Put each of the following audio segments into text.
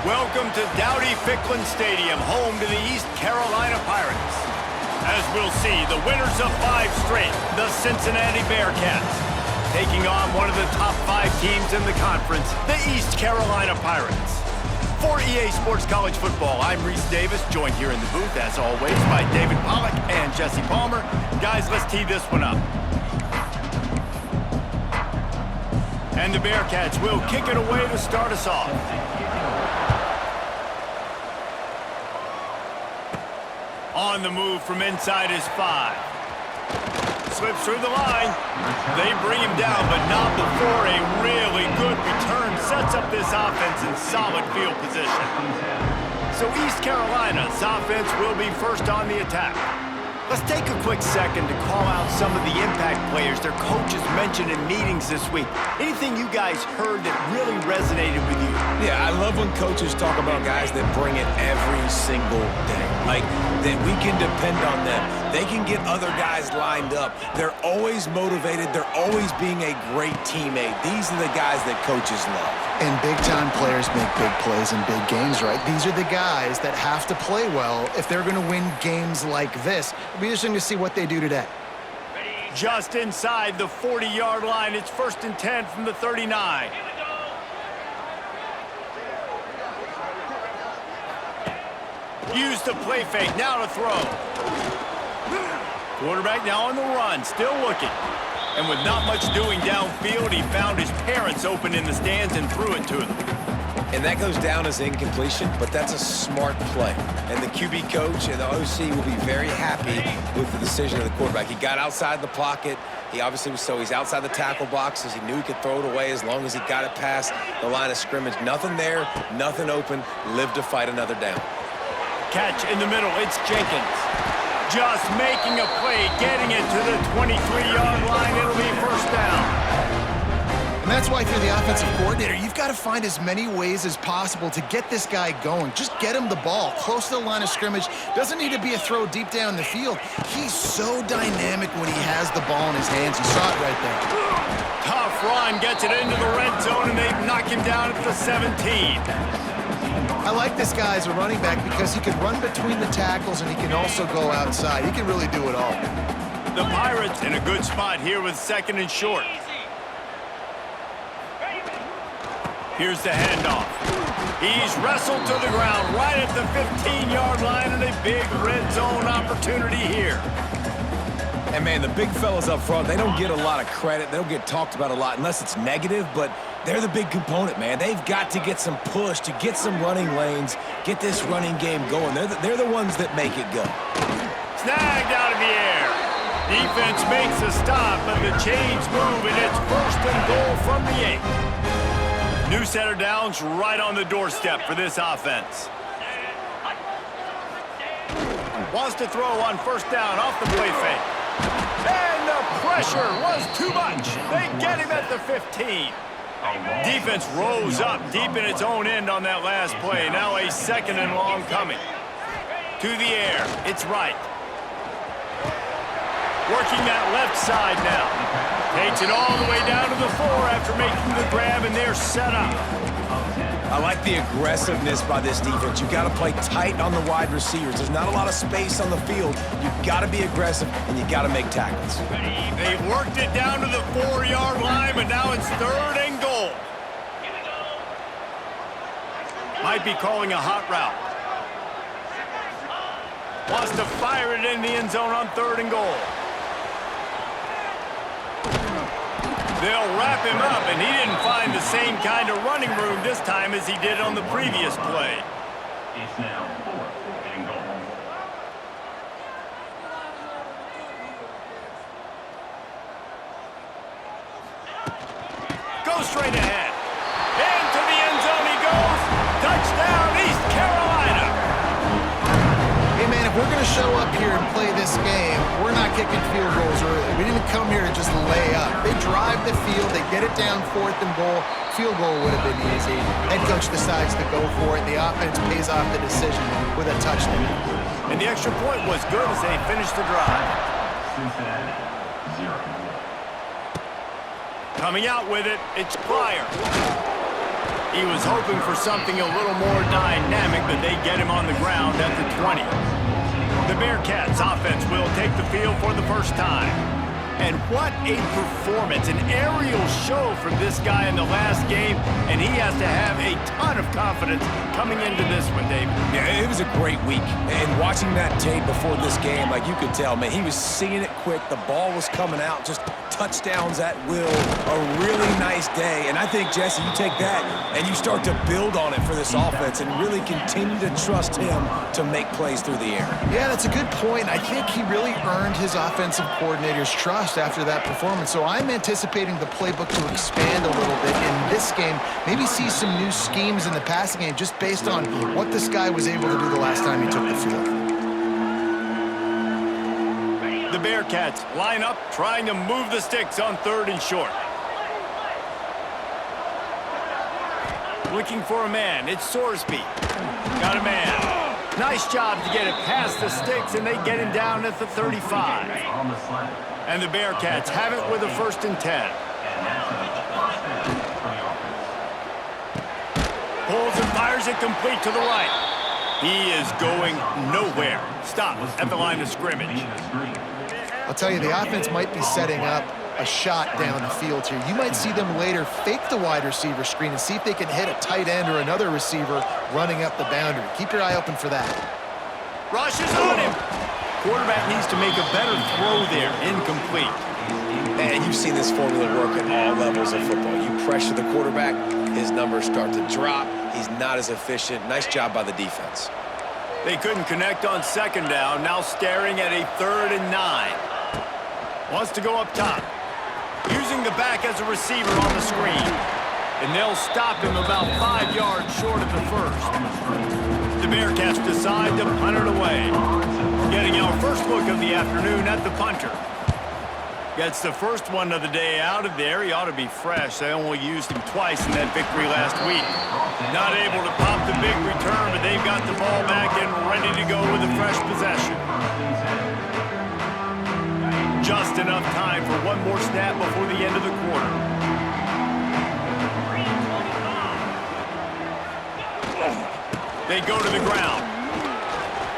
Welcome to Dowdy-Ficklin Stadium, home to the East Carolina Pirates. As we'll see, the winners of 5 straight, the Cincinnati Bearcats, taking on one of the top 5 teams in the conference, the East Carolina Pirates. For EA Sports College Football, I'm Reese Davis, joined here in the booth, as always, by David Pollack and Jesse Palmer. Guys, let's tee this one up. And the Bearcats will kick it away to start us off. On the move from inside his 5. Slips through the line. They bring him down, but not before a really good return sets up this offense in solid field position. So East Carolina's offense will be first on the attack. Let's take a quick second to call out some of the impact players their coaches mentioned in meetings this week. Anything you guys heard that really resonated with you? Yeah, I love when coaches talk about guys that bring it every single day. Like, that we can depend on them. They can get other guys lined up. They're always motivated. They're always being a great teammate. These are the guys that coaches love. And big-time players make big plays in big games, right? These are the guys that have to play well if they're going to win games like this. It'll be interesting to see what they do today. Just inside the 40-yard line, it's 1st and 10 from the 39. Use the play fake, now to throw. Quarterback now on the run, still looking. And with not much doing downfield, he found his parents open in the stands and threw it to them. And that goes down as incompletion, but that's a smart play. And the QB coach and the OC will be very happy with the decision of the quarterback. He got outside the pocket. He obviously was he's outside the tackle boxes. He knew he could throw it away as long as he got it past the line of scrimmage. Nothing there, nothing open. Live to fight another down. Catch in the middle, it's Jenkins. Just making a play, getting it to the 23-yard line. It'll be 1st down. And that's why if you're the offensive coordinator, you've got to find as many ways as possible to get this guy going. Just get him the ball close to the line of scrimmage. Doesn't need to be a throw deep down the field. He's so dynamic when he has the ball in his hands. You saw it right there. Tough run, gets it into the red zone, and they knock him down at the 17. I like this guy as a running back because he can run between the tackles and he can also go outside. He can really do it all. The Pirates in a good spot here with 2nd and short. Here's the handoff. He's wrestled to the ground right at the 15-yard line, and a big red zone opportunity here. And, man, the big fellas up front, they don't get a lot of credit. They don't get talked about a lot unless it's negative, but they're the big component, man. They've got to get some push, to get some running lanes, get this running game going. They're the ones that make it go. Snagged out of the air. Defense makes a stop, but the chains move, and it's 1st and goal from the 8. New set of downs right on the doorstep for this offense. Wants to throw on 1st down off the play fake. And the pressure was too much. They get him at the 15. Defense rose up deep in its own end on that last play. Now a 2nd and long coming. To the air. It's right. Working that left side now. Takes it all the way down to the 4 after making the grab, and they're set up. I like the aggressiveness by this defense. You've got to play tight on the wide receivers. There's not a lot of space on the field. You've got to be aggressive, and you've got to make tackles. They've worked it down to the 4-yard line, but now it's 3rd and goal. Might be calling a hot route. Wants to fire it in the end zone on 3rd and goal. They'll wrap him up, and he didn't find the same kind of running room this time as he did on the previous play. It's now 4th and goal. Go straight ahead. Into the end zone he goes. Touchdown, East Carolina. Hey, man, if we're going to show up here and play this game, we're not kicking field goals early. We didn't come here to just lay up. They drive the field. They get it down 4th and goal. Field goal would have been easy. Head coach decides to go for it. The offense pays off the decision with a touchdown. And the extra point was good as they finished the drive. Cincinnati, 0. Coming out with it, it's Pryor. He was hoping for something a little more dynamic, but they get him on the ground at the 20. The Bearcats offense will take the field for the first time. And what a performance, an aerial show from this guy in the last game, and he has to have a ton of confidence coming into this one, David. Yeah, it was a great week. And watching that tape before this game, like you could tell, man, he was seeing it quick. The ball was coming out, just touchdowns at will. A really nice day. And I think, Jesse, you take that and you start to build on it for this offense and really continue to trust him to make plays through the air. Yeah, that's a good point. I think he really earned his offensive coordinator's trust after that performance. So I'm anticipating the playbook to expand a little bit in this game. Maybe see some new schemes in the passing game just based on what this guy was able to do the last time he took the field. The Bearcats line up, trying to move the sticks on 3rd and short. Looking for a man. It's Sorsby. Got a man. Nice job to get it past the sticks, and they get him down at the 35. On the slide. And the Bearcats have it with a 1st and 10. And that's a first down for the offense. Pulls and fires it complete to the right. He is going nowhere. Stop at the line of scrimmage. I'll tell you, the offense might be setting up a shot down the field here. You might see them later fake the wide receiver screen and see if they can hit a tight end or another receiver running up the boundary. Keep your eye open for that. Rushes on him. Quarterback needs to make a better throw there. Incomplete. And you've seen this formula work at all levels of football. You pressure the quarterback, his numbers start to drop. He's not as efficient. Nice job by the defense. They couldn't connect on 2nd down. Now staring at a 3rd and 9. Wants to go up top. Using the back as a receiver on the screen. And they'll stop him about 5 yards short of the 1st. The Bearcats decide to punt it away. Getting our first look of the afternoon at the punter. Gets the first one of the day out of there. He ought to be fresh. They only used him twice in that victory last week. Not able to pop the big return, but they've got the ball back and ready to go with a fresh possession. Just enough time for one more snap before the end of the quarter. They go to the ground.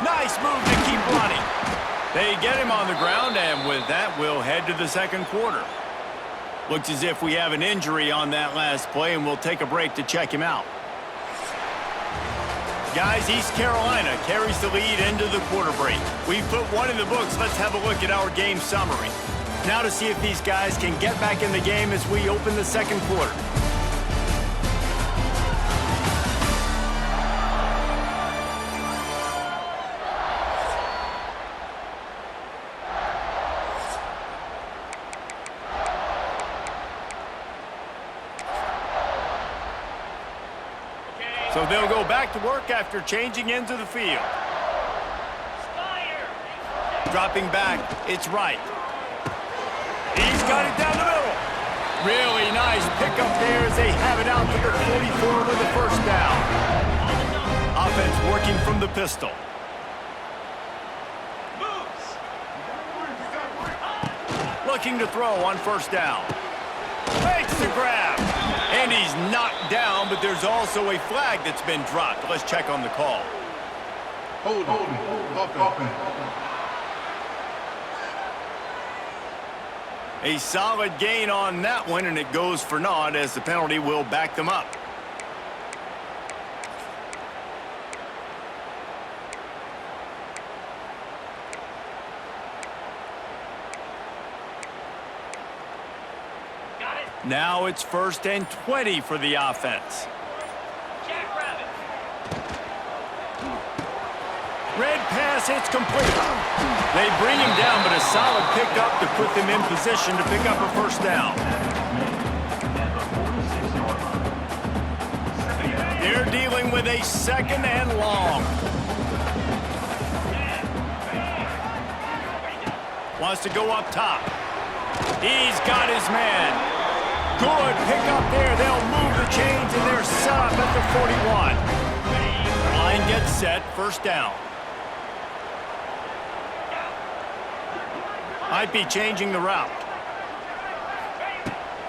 Nice move to keep running. They get him on the ground, and with that, we'll head to the 2nd quarter. Looks as if we have an injury on that last play, and we'll take a break to check him out. Guys, East Carolina carries the lead into the quarter break. We've put one in the books. Let's have a look at our game summary. Now to see if these guys can get back in the game as we open the 2nd quarter. So they'll go back to work after changing into the field. Dropping back, it's right. He's got it down the middle. Really nice pickup there as they have it out to the 44 with the 1st down. Offense working from the pistol. Looking to throw on 1st down. Makes the grab. And he's knocked down, but there's also a flag that's been dropped. Let's check on the call. Hold on. A solid gain on that one, and it goes for naught as the penalty will back them up. Now it's 1st and 20 for the offense. Red pass hits complete. They bring him down, but a solid pickup to put them in position to pick up a 1st down. They're dealing with a 2nd and long. Wants to go up top. He's got his man. Good pickup there. They'll move the chains, and they're set up at the 41. Line gets set. 1st down. Might be changing the route.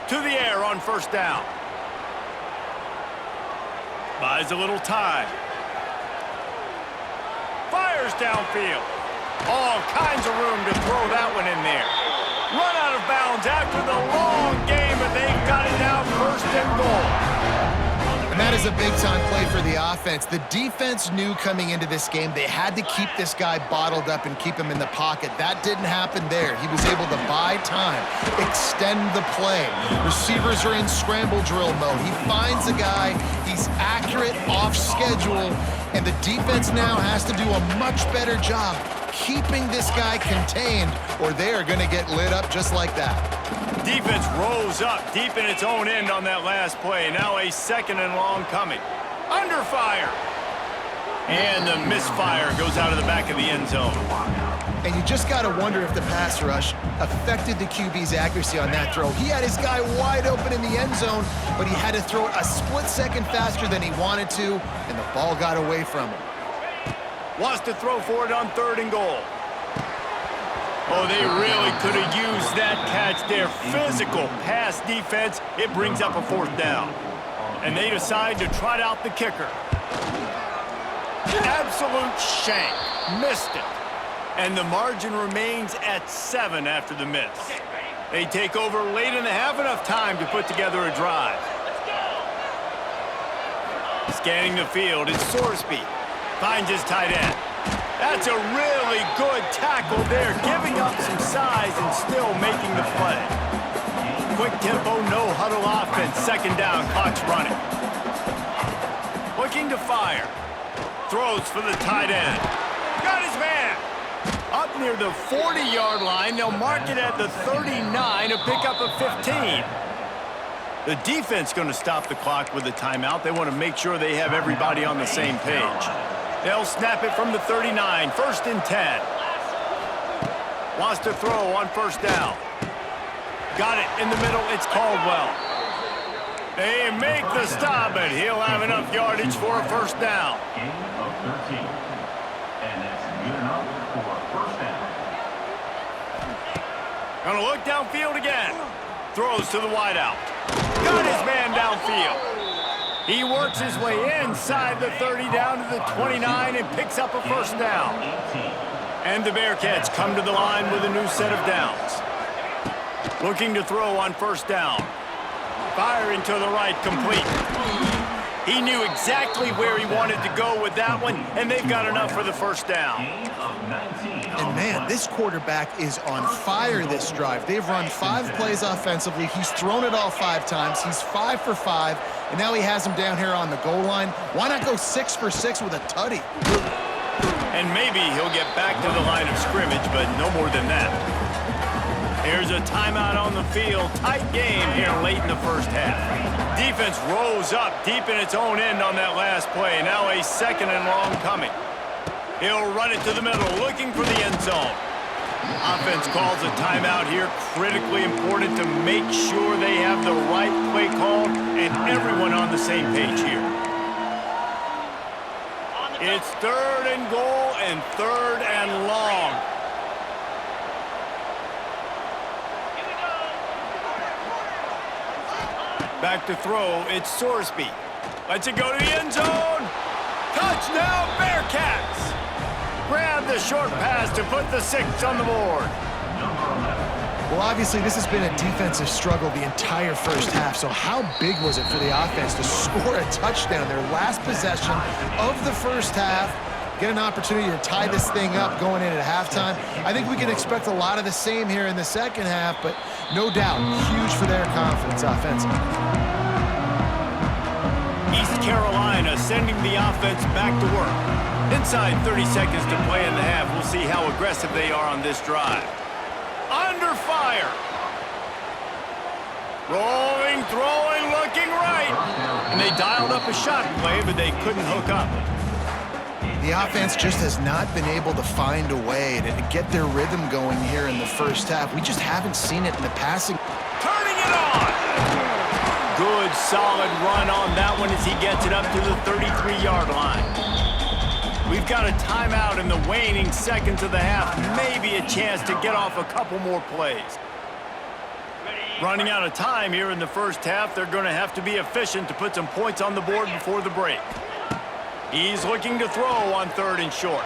To the air on 1st down. Buys a little time. Fires downfield. All kinds of room to throw that one in there. Run out of bounds after the long game, but they've got it now first and goal. And that is a big-time play for the offense. The defense knew coming into this game they had to keep this guy bottled up and keep him in the pocket. That didn't happen there. He was able to buy time, extend the play. Receivers are in scramble drill mode. He finds a guy, he's accurate, off schedule, and the defense now has to do a much better job keeping this guy contained, or they are going to get lit up just like that. Defense rolls up deep in its own end on that last play. Now a second and long coming. Under fire. And the misfire goes out of the back of the end zone. And you just got to wonder if the pass rush affected the QB's accuracy on that throw. He had his guy wide open in the end zone, but he had to throw it a split second faster than he wanted to, and the ball got away from him. Wants to throw for it on third and goal. Oh, they really could have used that catch there. Physical pass defense. It brings up a fourth down. And they decide to trot out the kicker. Absolute shank. Missed it. And the margin remains at 7 after the miss. They take over late and have enough time to put together a drive. Scanning the field, it's Sorsby. Finds his tight end. That's a really good tackle there, giving up some size and still making the play. Quick tempo, no huddle offense. Second down, clock's running. Looking to fire. Throws for the tight end. Got his man. Up near the 40-yard line, they'll mark it at the 39, a pickup of 15. The defense going to stop the clock with a timeout. They want to make sure they have everybody on the same page. They'll snap it from the 39, first and 10. Wants to throw on first down. Got it in the middle, it's Caldwell. They make the stop, but he'll have enough yardage for a first down. Gain of 13. And that's good enough for a first down. Gonna look downfield again. Throws to the wideout. Got his man downfield. He works his way inside the 30 down to the 29 and picks up a first down. And the Bearcats come to the line with a new set of downs. Looking to throw on first down. Firing to the right, complete. He knew exactly where he wanted to go with that one, and they've got enough for the first down. And man, this quarterback is on fire this drive. They've run 5 plays offensively. He's thrown it all 5 times. He's 5 for 5, and now he has him down here on the goal line. Why not go 6 for 6 with a tutty? And maybe he'll get back to the line of scrimmage, but no more than that. Here's a timeout on the field. Tight game here late in the first half. Defense rolls up deep in its own end on that last play. Now a second and long coming. He'll run it to the middle, looking for the end zone. Offense calls a timeout here. Critically important to make sure they have the right play call and everyone on the same page here. It's third and goal and third and long. Back to throw, it's Sorsby. Lets it go to the end zone. Touchdown, Bearcats! Grab the short pass to put the 6 on the board. Well, obviously, this has been a defensive struggle the entire first half, so how big was it for the offense to score a touchdown, their last possession of the first half, get an opportunity to tie this thing up going in at halftime? I think we can expect a lot of the same here in the second half, but no doubt, huge for their confidence offensively. East Carolina sending the offense back to work. Inside 30 seconds to play in the half. We'll see how aggressive they are on this drive. Under fire. Rolling, throwing, looking right. And they dialed up a shot play, but they couldn't hook up. The offense just has not been able to find a way to get their rhythm going here in the first half. We just haven't seen it in the passing. Turning it on. Good, solid run on that one as he gets it up to the 33-yard line. We've got a timeout in the waning seconds of the half. Maybe a chance to get off a couple more plays. Running out of time here in the first half, they're going to have to be efficient to put some points on the board before the break. He's looking to throw on 3rd and short.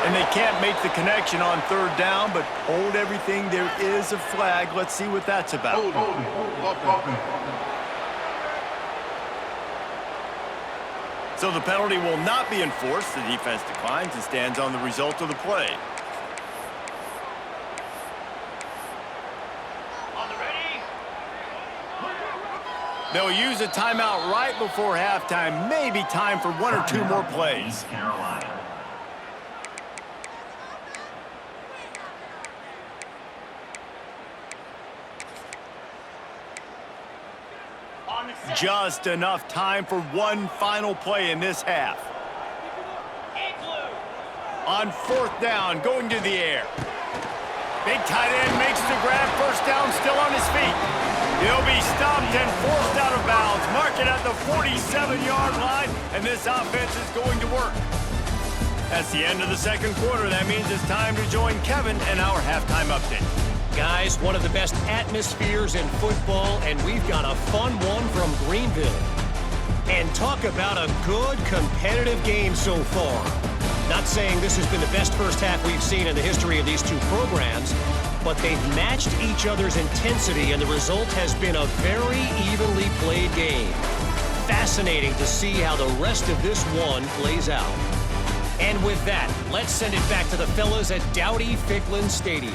And they can't make the connection on 3rd down, but hold everything. There is a flag. Let's see what that's about. Offense. So the penalty will not be enforced. The defense declines and stands on the result of the play. They'll use a timeout right before halftime. Maybe time for 1 or 2 more plays. East Carolina. Just enough time for one final play in this half. On 4th down, going to the air. Big tight end makes the grab. 1st down, still on his feet. He'll be stopped and forced out of bounds. Mark it at the 47-yard line, and this offense is going to work. That's the end of the 2nd quarter. That means it's time to join Kevin and our halftime update. Guys, one of the best atmospheres in football, and we've got a fun one from Greenville. And talk about a good competitive game so far. Not saying this has been the best first half we've seen in the history of these two programs, but they've matched each other's intensity, and the result has been a very evenly played game. Fascinating to see how the rest of this one plays out. And with that, let's send it back to the fellas at Dowdy-Ficklin Stadium.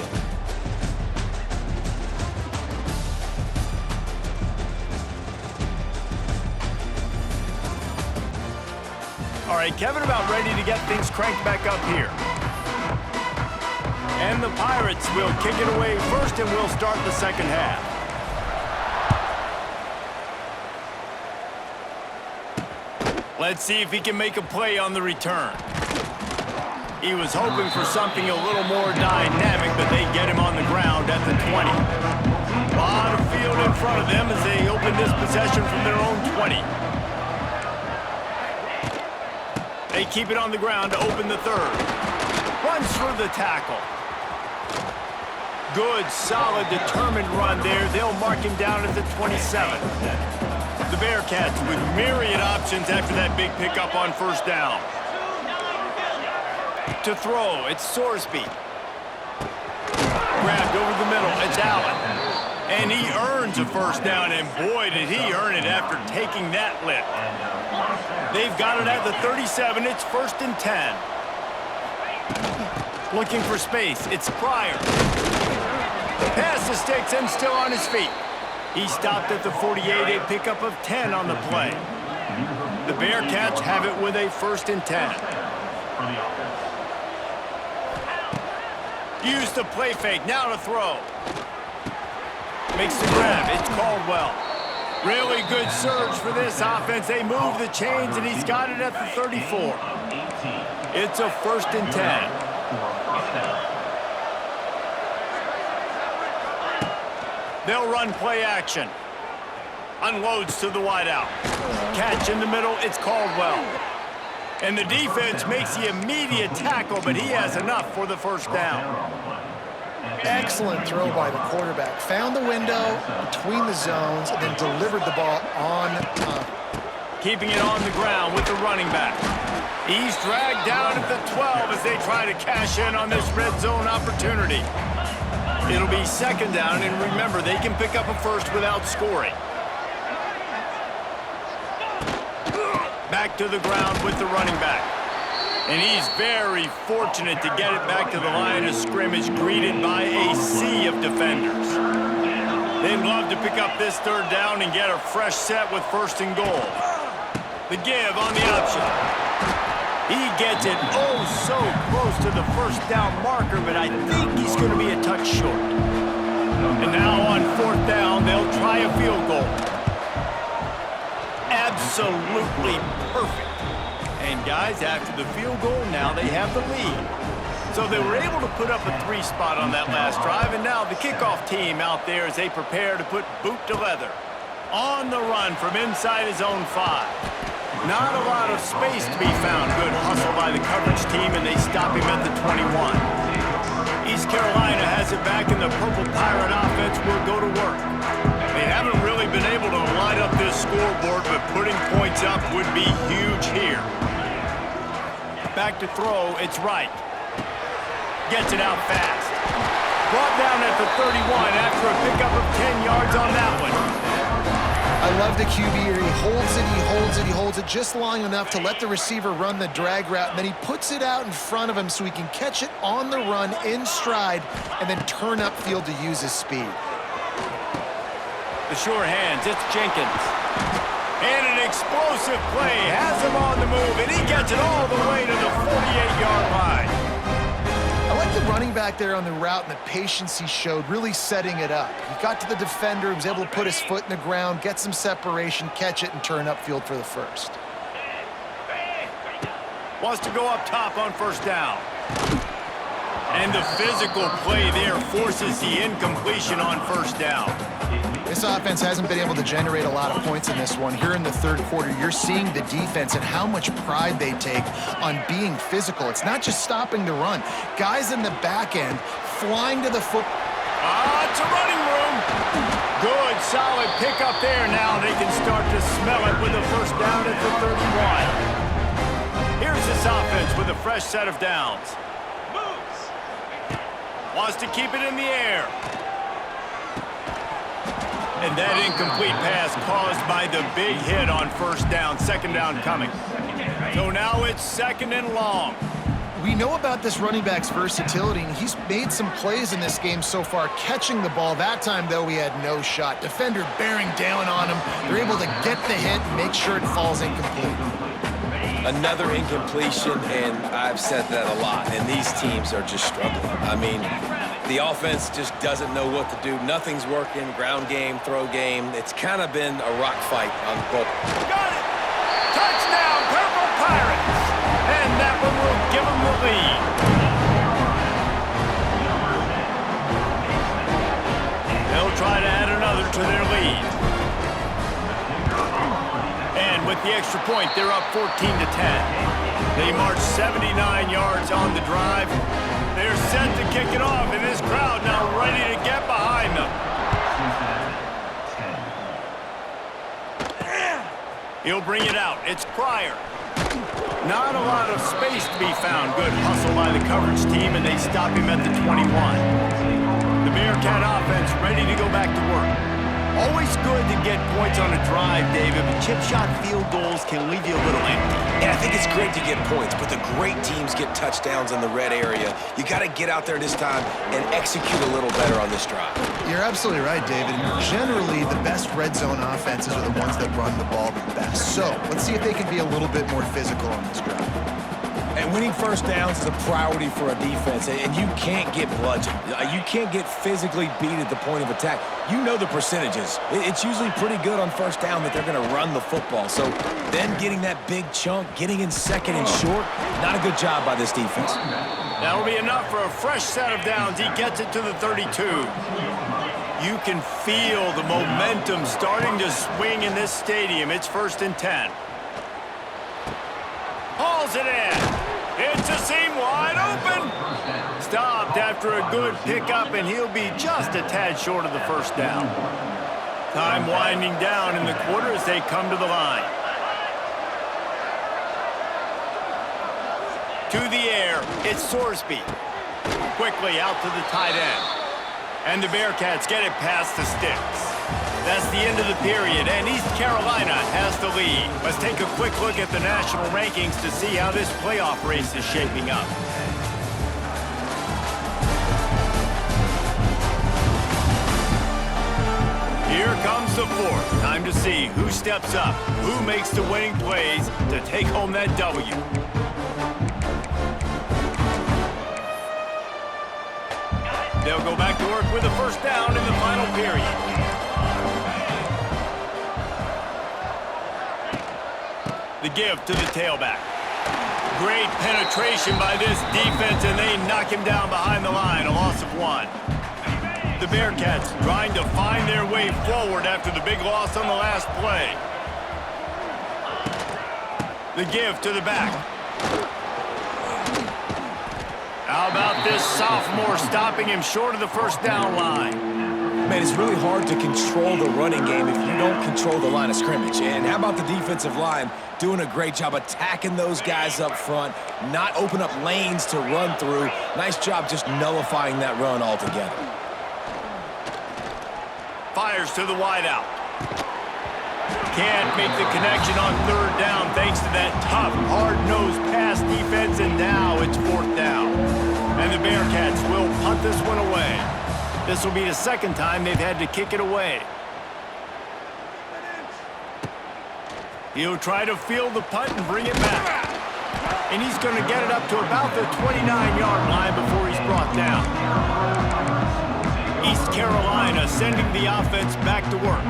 All right, Kevin, about ready to get things cranked back up here. And the Pirates will kick it away first, and we'll start the 2nd half. Let's see if he can make a play on the return. He was hoping for something a little more dynamic, but they get him on the ground at the 20. A lot of field in front of them as they open this possession from their own 20. They keep it on the ground to open the 3rd. Runs through the tackle. Good, solid, determined run there. They'll mark him down at the 27. The Bearcats with myriad options after that big pickup on 1st down. To throw, it's Sorsby. Grabbed over the middle, it's Allen. And he earns a 1st down, and boy, did he earn it after taking that lift. They've got it at the 37. It's 1st and 10. Looking for space. It's Pryor. Pass the sticks and still on his feet. He stopped at the 48, a pickup of 10 on the play. The Bearcats have it with a 1st and 10. Use the play fake. Now to throw. Makes the grab. It's Caldwell. Really good surge for this offense. They move the chains, and he's got it at the 34. It's a 1st and 10. They'll run play action. Unloads to the wideout. Catch in the middle. It's Caldwell. And the defense makes the immediate tackle, but he has enough for the 1st down. Excellent throw by the quarterback. Found the window between the zones and then delivered the ball on time. Keeping it on the ground with the running back. He's dragged down at the 12 as they try to cash in on this red zone opportunity. It'll be 2nd down, and remember, they can pick up a 1st without scoring. Back to the ground with the running back. And he's very fortunate to get it back to the line of scrimmage, greeted by a sea of defenders. They'd love to pick up this 3rd down and get a fresh set with 1st and goal. The give on the option. He gets it oh so close to the 1st down marker, but I think he's going to be a touch short. And now on 4th down, they'll try a field goal. Absolutely perfect. And guys, after the field goal, now they have the lead. So they were able to put up a 3 spot on that last drive, and now the kickoff team out there as they prepare to put boot to leather. On the run from inside his own 5. Not a lot of space to be found. Good hustle by the coverage team, and they stop him at the 21. East Carolina has it back in the purple back to throw. It's right. Gets it out fast. Brought down at the 31 after a pickup of 10 yards on that one. I love the QB here. He holds it, he holds it, he holds it just long enough to let the receiver run the drag route, and then he puts it out in front of him so he can catch it on the run in stride and then turn upfield to use his speed. The sure hands, it's Jenkins. And an explosive play has him on the move, and he gets it all the way to the 48-yard line. I like the running back there on the route and the patience he showed, really setting it up. He got to the defender, he was able to put his foot in the ground, get some separation, catch it, and turn upfield for the first. Wants to go up top on first down. And the physical play there forces the incompletion on first down. This offense hasn't been able to generate a lot of points in this one. Here in the third quarter, you're seeing the defense and how much pride they take on being physical. It's not just stopping the run. Guys in the back end flying to the foot. It's a running room. Good, solid pickup there. Now they can start to smell it with a first down at the 31. Here's this offense with a fresh set of downs. Wants to keep it in the air. And that incomplete pass caused by the big hit on first down. Second down coming. So now it's second and long. We know about this running back's versatility, and he's made some plays in this game so far, catching the ball. That time, though, he had no shot. Defender bearing down on him. They're able to get the hit and make sure it falls incomplete. Another incompletion, and I've said that a lot, and these teams are just struggling. I mean, the offense just doesn't know what to do. Nothing's working, ground game, throw game. It's kind of been a rock fight on both. Got it! Touchdown, Purple Pirates! And that one will give them the lead. They'll try to add another to their lead. And with the extra point, they're up 14-10. They march 79 yards on the drive. They're set to kick it off, and this crowd now ready to get behind them. He'll bring it out. It's Pryor. Not a lot of space to be found. Good hustle by the coverage team, and they stop him at the 21. The Bearcat offense ready to go back to work. Always good to get points on a drive, David, but chip shot field goals can leave you a little empty. And I think it's great to get points, but the great teams get touchdowns in the red area. You got to get out there this time and execute a little better on this drive. You're absolutely right, David. And generally, the best red zone offenses are the ones that run the ball the best. So let's see if they can be a little bit more physical on this drive. And winning first downs is a priority for a defense, and you can't get bludgeoned. You can't get physically beat at the point of attack. You know the percentages. It's usually pretty good on first down that they're going to run the football. So then getting that big chunk, getting in second and short, not a good job by this defense. That'll be enough for a fresh set of downs. He gets it to the 32. You can feel the momentum starting to swing in this stadium. It's 1st and 10. Hauls it in. It's a seam wide open. Stopped after a good pickup, and he'll be just a tad short of the first down. Time winding down in the quarter as they come to the line. To the air, it's Sorsby. Quickly out to the tight end. And the Bearcats get it past the sticks. That's the end of the period, and East Carolina has the lead. Let's take a quick look at the national rankings to see how this playoff race is shaping up. Here comes the fourth. Time to see who steps up, who makes the winning plays to take home that W. They'll go back to work with a first down in the final period. The give to the tailback. Great penetration by this defense, and they knock him down behind the line, a loss of 1. The Bearcats trying to find their way forward after the big loss on the last play. The give to the back. How about this sophomore stopping him short of the first down line? Man, it's really hard to control the running game if you don't control the line of scrimmage. And how about the defensive line doing a great job attacking those guys up front, not open up lanes to run through. Nice job just nullifying that run altogether. Fires to the wideout. Can't make the connection on third down thanks to that tough, hard-nosed pass defense, and now it's fourth down. And the Bearcats will punt this one away. This will be the second time they've had to kick it away. He'll try to field the punt and bring it back. And he's going to get it up to about the 29-yard line before he's brought down. East Carolina sending the offense back to work.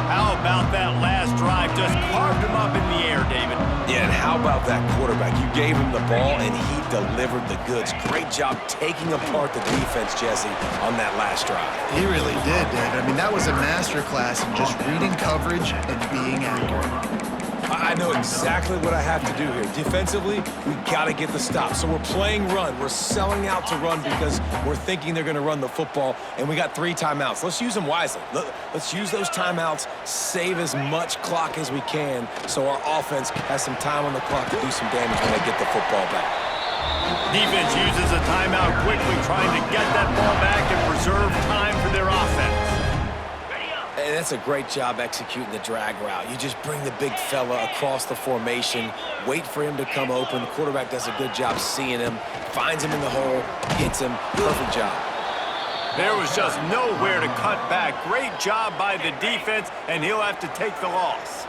How about that last drive? Just carved him up in the air, David. Yeah, and how about that quarterback? You gave him the ball, and he delivered the goods. Great job taking apart the defense, Jesse, on that last drive. He really did, David. I mean, that was a masterclass in just reading coverage and being accurate. I know exactly what I have to do here. Defensively, we got to get the stop. So we're playing run. We're selling out to run because we're thinking they're going to run the football, and we got 3 timeouts. Let's use them wisely. Let's use those timeouts, save as much clock as we can so our offense has some time on the clock to do some damage when they get the football back. Defense uses a timeout quickly, trying to get that ball back and preserve time for their offense. And that's a great job executing the drag route. You just bring the big fella across the formation, wait for him to come open. The quarterback does a good job seeing him, finds him in the hole, hits him. Perfect job. There was just nowhere to cut back. Great job by the defense, and he'll have to take the loss.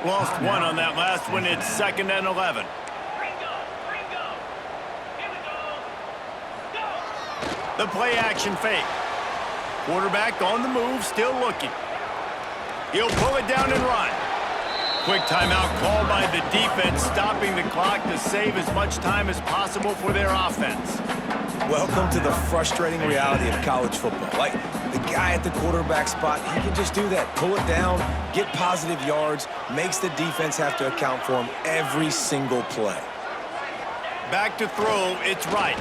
Lost one on that last one. It's 2nd and 11. The play action fake. Quarterback on the move, still looking. He'll pull it down and run. Quick timeout called by the defense, stopping the clock to save as much time as possible for their offense. Welcome to the frustrating reality of college football. Like, the guy at the quarterback spot, he can just do that. Pull it down, get positive yards, makes the defense have to account for him every single play. Back to throw, it's right.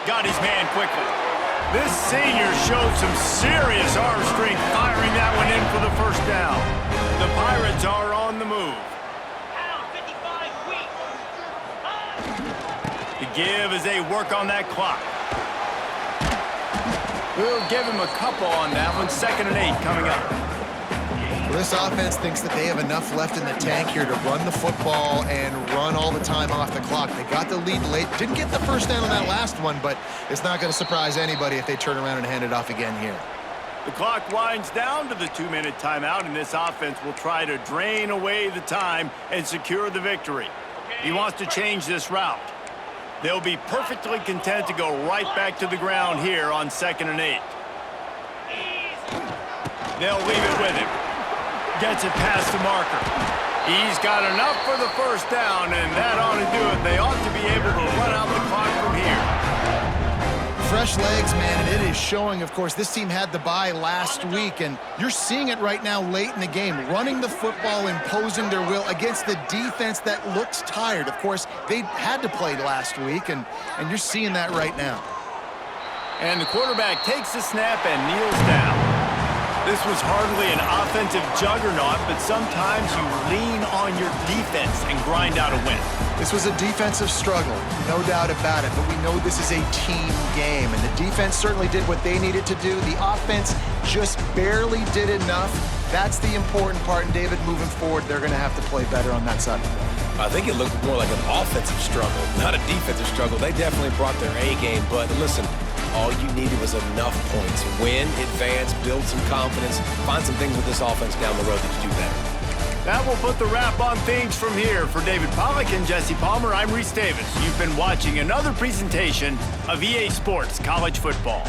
Got his man quickly. This senior showed some serious arm strength, firing that one in for the first down. The Pirates are on the move. The give as they work on that clock. We'll give him a couple on that one. 2nd and 8 coming up. Well, this offense thinks that they have enough left in the tank here to run the football and run all the time off the clock. They got the lead late. Didn't get the first down on that last one, but it's not going to surprise anybody if they turn around and hand it off again here. The clock winds down to the 2-minute timeout, and this offense will try to drain away the time and secure the victory. He wants to change this route. They'll be perfectly content to go right back to the ground here on 2nd and 8. They'll leave it with him. Gets it past the marker. He's got enough for the first down, and that ought to do it. They ought to be able to run out the clock from here. Fresh legs, man, and it is showing. Of course, this team had the bye last week, and you're seeing it right now late in the game. Running the football, imposing their will against the defense that looks tired. Of course, they had to play last week, and you're seeing that right now. And the quarterback takes the snap and kneels down. This was hardly an offensive juggernaut, but sometimes you lean on your defense and grind out a win. This was a defensive struggle, no doubt about it, but we know this is a team game, and the defense certainly did what they needed to do. The offense just barely did enough. That's the important part, and David, moving forward, they're going to have to play better on that side of the ball. I think it looked more like an offensive struggle, not a defensive struggle. They definitely brought their A game, but listen, all you needed was enough points. Win, advance, build some confidence, find some things with this offense down the road that you do better. That will put the wrap on things from here. For David Pollack and Jesse Palmer, I'm Reese Davis. You've been watching another presentation of EA Sports College Football.